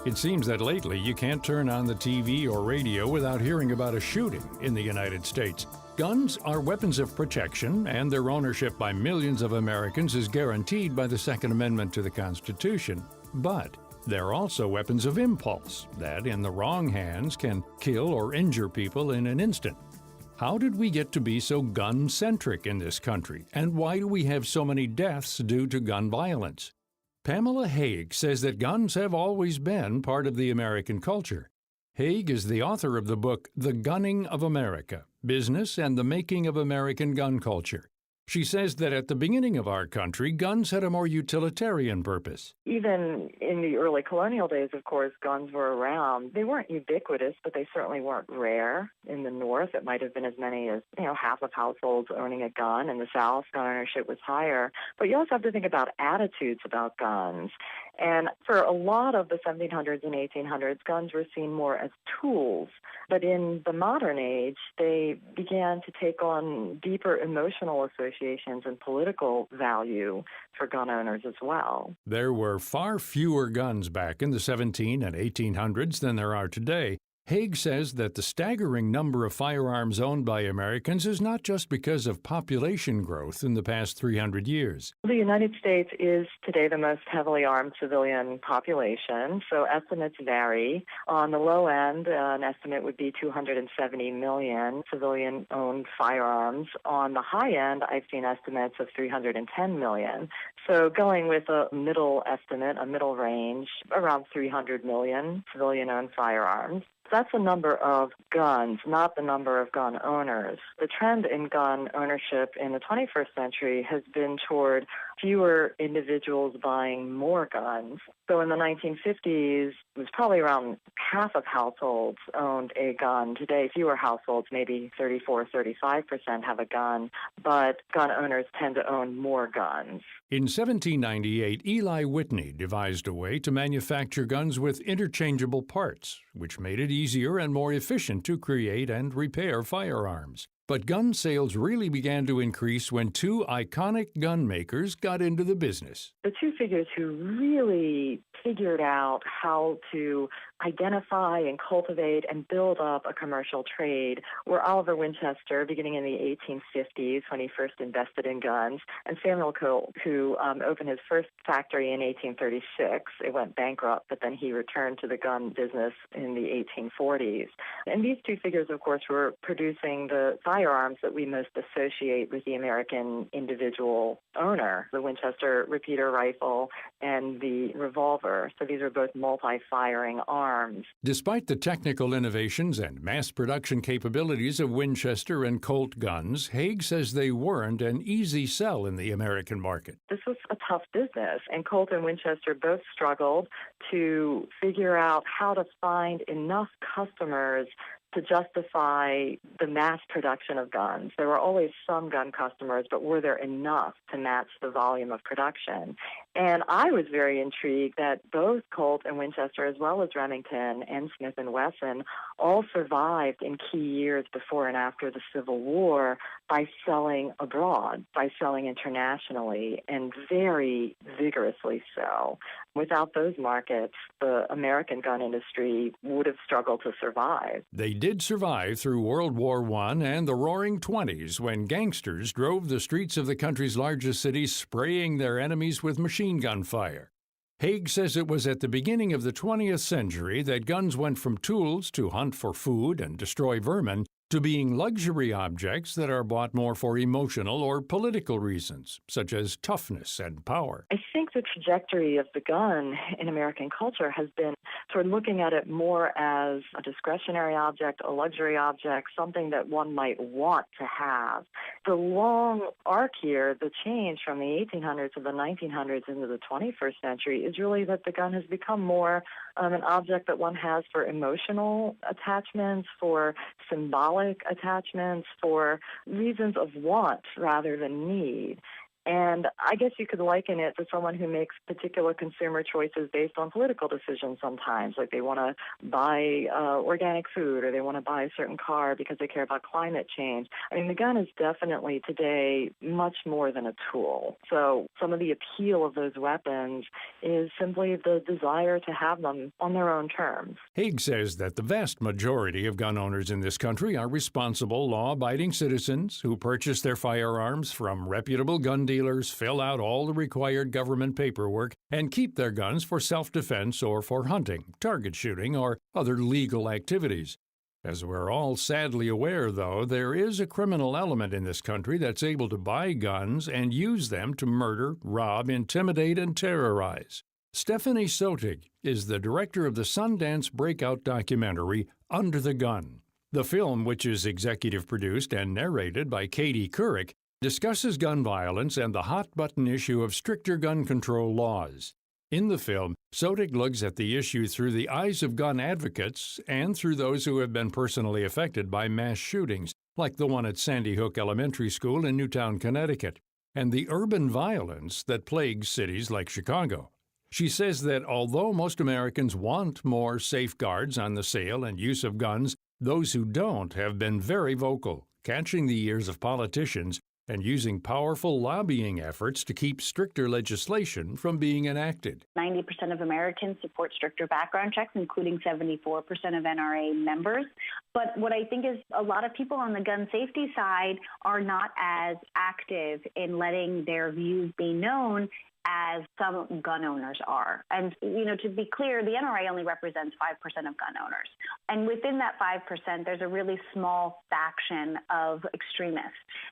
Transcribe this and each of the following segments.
It seems that lately you can't turn on the TV or radio without hearing about a shooting in the United States. Guns are weapons of protection, and their ownership by millions of Americans is guaranteed by the Second Amendment to the Constitution. But they're also weapons of impulse that, in the wrong hands, can kill or injure people in an instant. How did we get to be so gun-centric in this country, and why do we have so many deaths due to gun violence? Pamela Haig says that guns have always been part of the American culture. Haig is the author of the book The Gunning of America: Business and the Making of American Gun Culture. She says that at the beginning of our country, guns had a more utilitarian purpose. Even in the early colonial days, of course, guns were around. They weren't ubiquitous, but they certainly weren't rare. In the North, it might have been as many as, half of households owning a gun. In the South, gun ownership was higher. But you also have to think about attitudes about guns. And for a lot of the 1700s and 1800s, guns were seen more as tools. But in the modern age, they began to take on deeper emotional associations and political value for gun owners as well. There were far fewer guns back in the 17 and 1800s than there are today. Haig says that the staggering number of firearms owned by Americans is not just because of population growth in the past 300 years. The United States is today the most heavily armed civilian population, so estimates vary. On the low end, an estimate would be 270 million civilian-owned firearms. On the high end, I've seen estimates of 310 million. So going with a middle estimate, a middle range, around 300 million civilian-owned firearms. That's the number of guns, not the number of gun owners. The trend in gun ownership in the 21st century has been toward fewer individuals buying more guns. So in the 1950s, it was probably around half of households owned a gun. Today, fewer households, maybe 34-35% have a gun, but gun owners tend to own more guns. In 1798, Eli Whitney devised a way to manufacture guns with interchangeable parts, which made it easier and more efficient to create and repair firearms. But gun sales really began to increase when two iconic gun makers got into the business. The two figures who really figured out how to identify and cultivate and build up a commercial trade were Oliver Winchester, beginning in the 1850s when he first invested in guns, and Samuel Colt, who opened his first factory in 1836. It went bankrupt, but then he returned to the gun business in the 1840s. And these two figures, of course, were producing the firearms that we most associate with the American individual owner, the Winchester repeater rifle and the revolver. So these are both multi-firing arms. Despite the technical innovations and mass production capabilities of Winchester and Colt guns, Haig says they weren't an easy sell in the American market. This was a tough business, and Colt and Winchester both struggled to figure out how to find enough customers to justify the mass production of guns. There were always some gun customers, but were there enough to match the volume of production? And I was very intrigued that both Colt and Winchester, as well as Remington and Smith & Wesson, all survived in key years before and after the Civil War by selling abroad, by selling internationally, and very vigorously so. Without those markets, the American gun industry would have struggled to survive. They did survive through World War I and the Roaring '20s, when gangsters drove the streets of the country's largest cities, spraying their enemies with machine gun fire. Haig says it was at the beginning of the 20th century that guns went from tools to hunt for food and destroy vermin to being luxury objects that are bought more for emotional or political reasons, such as toughness and power. I think the trajectory of the gun in American culture has been sort of looking at it more as a discretionary object, a luxury object, something that one might want to have. The long arc here, the change from the 1800s to the 1900s into the 21st century, is really that the gun has become more an object that one has for emotional attachments, for symbolic attachments, for reasons of want rather than need. And I guess you could liken it to someone who makes particular consumer choices based on political decisions sometimes, like they want to buy organic food or they want to buy a certain car because they care about climate change. I mean, the gun is definitely today much more than a tool. So some of the appeal of those weapons is simply the desire to have them on their own terms. Haig says that the vast majority of gun owners in this country are responsible, law-abiding citizens who purchase their firearms from reputable gun dealers, fill out all the required government paperwork, and keep their guns for self-defense or for hunting, target shooting, or other legal activities. As we're all sadly aware, though, there is a criminal element in this country that's able to buy guns and use them to murder, rob, intimidate, and terrorize. Stephanie Sotig is the director of the Sundance breakout documentary Under the Gun. The film, which is executive produced and narrated by Katie Couric, discusses gun violence and the hot-button issue of stricter gun control laws. In the film, Sotig looks at the issue through the eyes of gun advocates and through those who have been personally affected by mass shootings, like the one at Sandy Hook Elementary School in Newtown, Connecticut, and the urban violence that plagues cities like Chicago. She says that although most Americans want more safeguards on the sale and use of guns, those who don't have been very vocal, catching the ears of politicians and using powerful lobbying efforts to keep stricter legislation from being enacted. 90% of Americans support stricter background checks, including 74% of NRA members. But what I think is a lot of people on the gun safety side are not as active in letting their views be known as some gun owners are. And, to be clear, the NRA only represents 5% of gun owners. And within that 5%, there's a really small faction of extremists.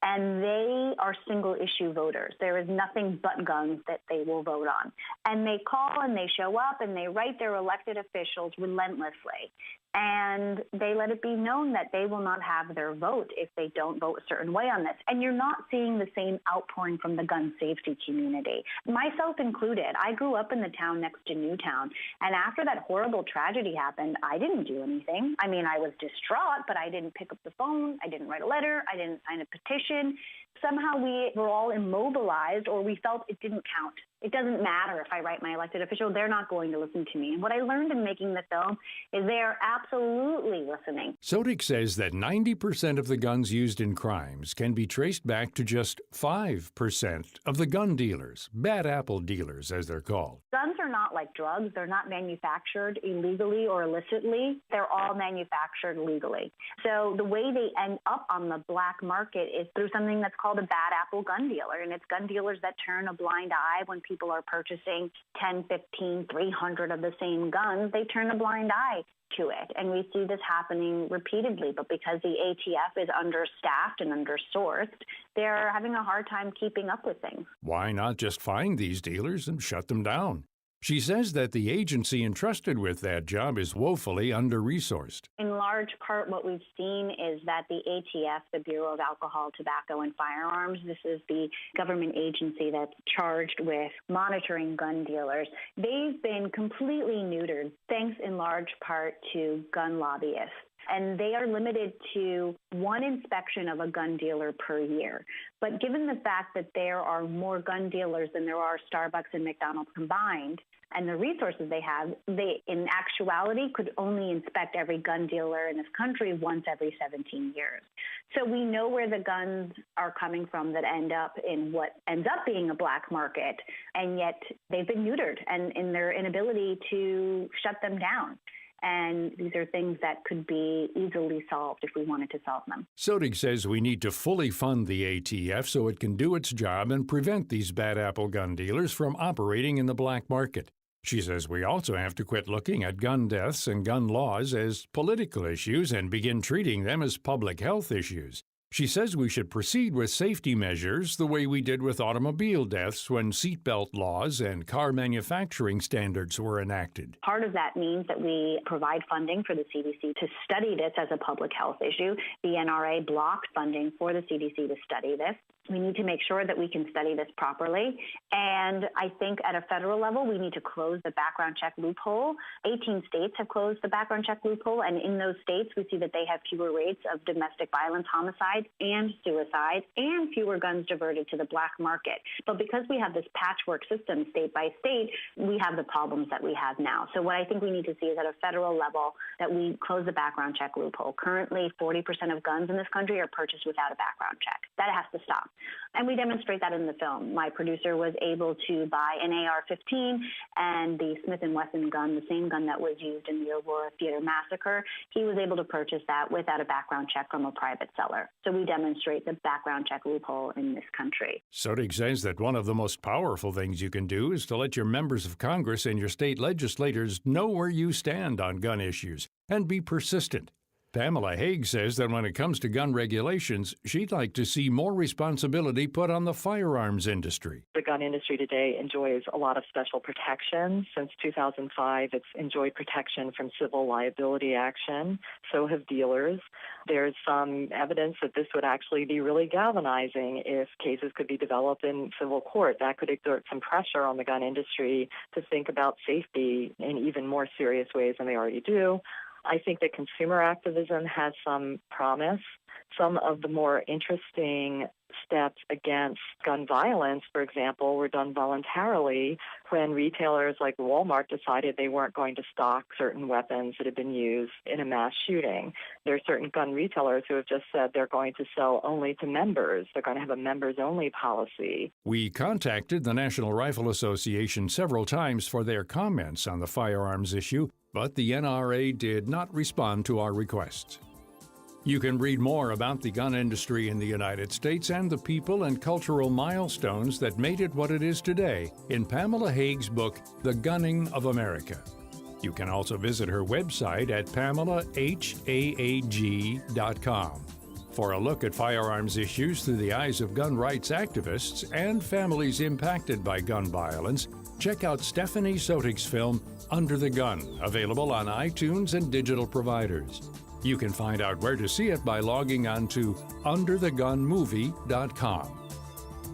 And they are single-issue voters. There is nothing but guns that they will vote on. And they call and they show up and they write their elected officials relentlessly. And they let it be known that they will not have their vote if they don't vote a certain way on this. And you're not seeing the same outpouring from the gun safety community, myself included. I grew up in the town next to Newtown, and after that horrible tragedy happened, I didn't do anything. I mean, I was distraught, but I didn't pick up the phone. I didn't write a letter. I didn't sign a petition. Somehow we were all immobilized, or we felt it didn't count. It doesn't matter if I write my elected official, they're not going to listen to me. And what I learned in making the film is they are absolutely listening. Sotik says that 90% of the guns used in crimes can be traced back to just 5% of the gun dealers, bad apple dealers as they're called. Guns are not like drugs. They're not manufactured illegally or illicitly. They're all manufactured legally. So the way they end up on the black market is through something that's called a bad apple gun dealer. And it's gun dealers that turn a blind eye when people are purchasing 10, 15, 300 of the same guns. They turn a blind eye to it. And we see this happening repeatedly. But because the ATF is understaffed and undersourced, they're having a hard time keeping up with things. Why not just find these dealers and shut them down? She says that the agency entrusted with that job is woefully under-resourced. In large part, what we've seen is that the ATF, the Bureau of Alcohol, Tobacco, and Firearms, this is the government agency that's charged with monitoring gun dealers. They've been completely neutered, thanks in large part to gun lobbyists. And they are limited to one inspection of a gun dealer per year. But given the fact that there are more gun dealers than there are Starbucks and McDonald's combined, and the resources they have, they, in actuality, could only inspect every gun dealer in this country once every 17 years. So we know where the guns are coming from that end up in what ends up being a black market, and yet they've been neutered and in their inability to shut them down. And these are things that could be easily solved if we wanted to solve them. Sotig says we need to fully fund the ATF so it can do its job and prevent these bad apple gun dealers from operating in the black market. She says we also have to quit looking at gun deaths and gun laws as political issues and begin treating them as public health issues. She says we should proceed with safety measures the way we did with automobile deaths when seatbelt laws and car manufacturing standards were enacted. Part of that means that we provide funding for the CDC to study this as a public health issue. The NRA blocked funding for the CDC to study this. We need to make sure that we can study this properly. And I think at a federal level, we need to close the background check loophole. 18 states have closed the background check loophole. And in those states, we see that they have fewer rates of domestic violence homicides homicides and suicides and fewer guns diverted to the black market. But because we have this patchwork system state by state, we have the problems that we have now. So what I think we need to see is at a federal level that we close the background check loophole. Currently, 40% of guns in this country are purchased without a background check. That has to stop. And we demonstrate that in the film. My producer was able to buy an AR-15 and the Smith & Wesson gun, the same gun that was used in the Aurora Theater massacre. He was able to purchase that without a background check from a private seller. So we demonstrate the background check loophole in this country. Sodig says that one of the most powerful things you can do is to let your members of Congress and your state legislators know where you stand on gun issues and be persistent. Pamela Hague says that when it comes to gun regulations, she'd like to see more responsibility put on the firearms industry. The gun industry today enjoys a lot of special protections. Since 2005, it's enjoyed protection from civil liability action. So have dealers. There's some evidence that this would actually be really galvanizing if cases could be developed in civil court. That could exert some pressure on the gun industry to think about safety in even more serious ways than they already do. I think that consumer activism has some promise. Some of the more interesting steps against gun violence, for example, were done voluntarily when retailers like Walmart decided they weren't going to stock certain weapons that had been used in a mass shooting. There are certain gun retailers who have just said they're going to sell only to members. They're going to have a members-only policy. We contacted the National Rifle Association several times for their comments on the firearms issue, but the NRA did not respond to our requests. You can read more about the gun industry in the United States and the people and cultural milestones that made it what it is today in Pamela Hague's book, The Gunning of America. You can also visit her website at PamelaHaag.com for a look at firearms issues through the eyes of gun rights activists and families impacted by gun violence. Check out Stephanie Sotig's film, Under the Gun, available on iTunes and digital providers. You can find out where to see it by logging on to underthegunmovie.com.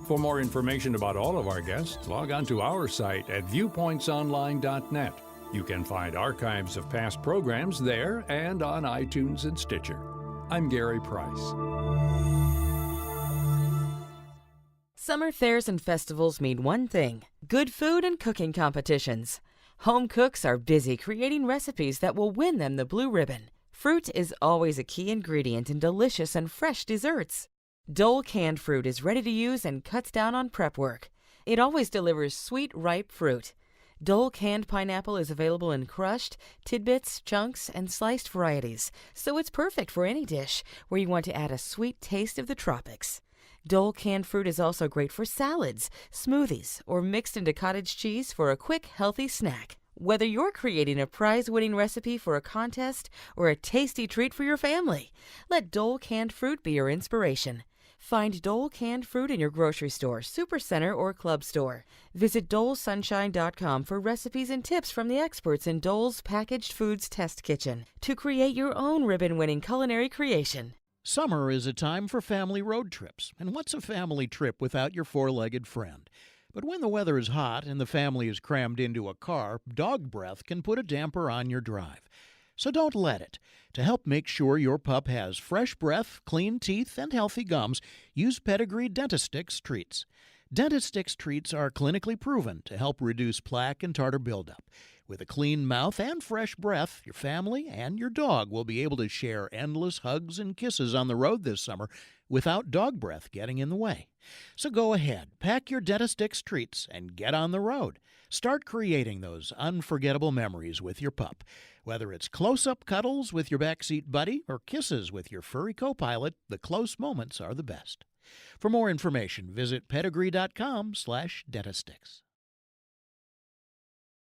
For more information about all of our guests, log on to our site at viewpointsonline.net. You can find archives of past programs there and on iTunes and Stitcher. I'm Gary Price. Summer fairs and festivals mean one thing: good food and cooking competitions. Home cooks are busy creating recipes that will win them the blue ribbon. Fruit is always a key ingredient in delicious and fresh desserts. Dole canned fruit is ready to use and cuts down on prep work. It always delivers sweet, ripe fruit. Dole canned pineapple is available in crushed, tidbits, chunks, and sliced varieties, so it's perfect for any dish where you want to add a sweet taste of the tropics. Dole canned fruit is also great for salads, smoothies, or mixed into cottage cheese for a quick, healthy snack. Whether you're creating a prize-winning recipe for a contest or a tasty treat for your family, let Dole canned fruit be your inspiration. Find Dole canned fruit in your grocery store, supercenter, or club store. Visit DoleSunshine.com for recipes and tips from the experts in Dole's Packaged Foods Test Kitchen to create your own ribbon-winning culinary creation. Summer is a time for family road trips, and what's a family trip without your four-legged friend? But when the weather is hot and the family is crammed into a car, dog breath can put a damper on your drive. So don't let it. To help make sure your pup has fresh breath, clean teeth, and healthy gums, use Pedigree Dentistix treats. Dentistix treats are clinically proven to help reduce plaque and tartar buildup. With a clean mouth and fresh breath, your family and your dog will be able to share endless hugs and kisses on the road this summer without dog breath getting in the way. So go ahead, pack your Dentistix treats and get on the road. Start creating those unforgettable memories with your pup. Whether it's close-up cuddles with your backseat buddy or kisses with your furry co-pilot, the close moments are the best. For more information, visit pedigree.com/Dentistix.